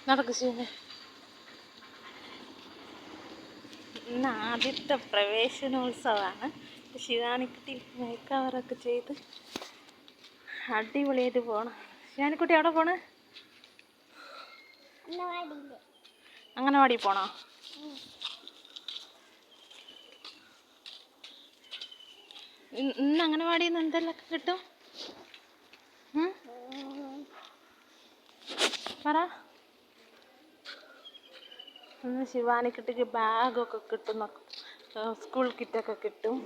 നടക്ക് ശിവനെ. ഇന്ന് ആദ്യത്തെ പ്രവേശനോത്സവമാണ്. ശിവാനിക്കുട്ടി മേക്ക് ഓവറൊക്കെ ചെയ്ത് അടിപൊളിയായിട്ട് പോണം. ശിവാനിക്കുട്ടി എവിടെ പോണേ? അംഗനവാടി പോണോ? ഇന്ന് അംഗനവാടിയിൽ നിന്ന് എന്തെല്ലാം കിട്ടും പറ. ഇന്ന് ശിവാനിക്കുട്ടിക്ക് ബാഗൊക്കെ കിട്ടും, സ്കൂൾ കിറ്റൊക്കെ കിട്ടും.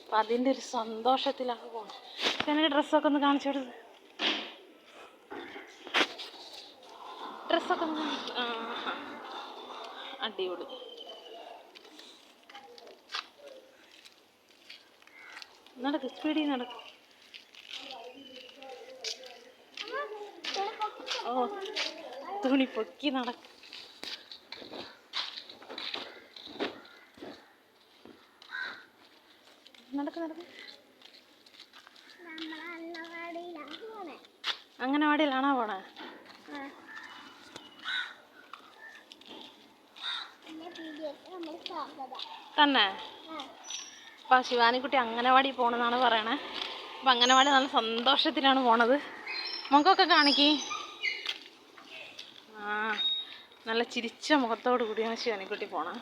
അപ്പം അതിൻ്റെ ഒരു സന്തോഷത്തിലാണ് പോകണം. ശിവാനിക്ക് ഡ്രസ്സൊക്കെ ഒന്ന് കാണിച്ചു കൊടുത്ത്. ഡ്രസ്സൊക്കെ ഒന്ന് അടിപൊളി. നടക്ക്, സ്പീഡിൽ നടക്കും. ഓ, തുണി പൊക്കി നടക്കും. നടക്ക് നടക്ക്. അംഗനവാടിയിലാണോ പോണേ? തന്നെ. അപ്പം ശിവാനിക്കുട്ടി അംഗനവാടി പോണെന്നാണ് പറയണേ. അപ്പം അംഗനവാടി നല്ല സന്തോഷത്തിലാണ് പോണത്. മുഖമൊക്കെ കാണിക്കി. നല്ല ചിരിച്ച മുഖത്തോട് കൂടിയാണ് ശിവാനിക്കുട്ടി പോണേ.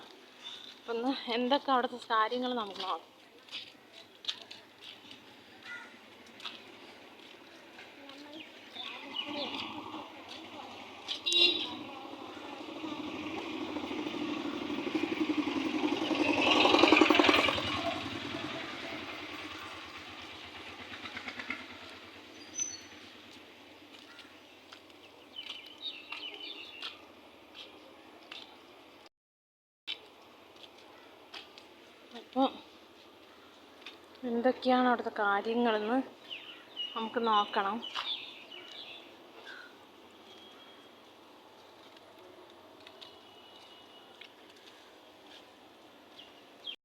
അപ്പം ഒന്ന് എന്തൊക്കെ അവിടുത്തെ കാര്യങ്ങൾ നമുക്ക് നോക്കാം. അപ്പോൾ എന്തൊക്കെയാണ് അവിടുത്തെ കാര്യങ്ങളെന്ന് നമുക്ക് നോക്കണം.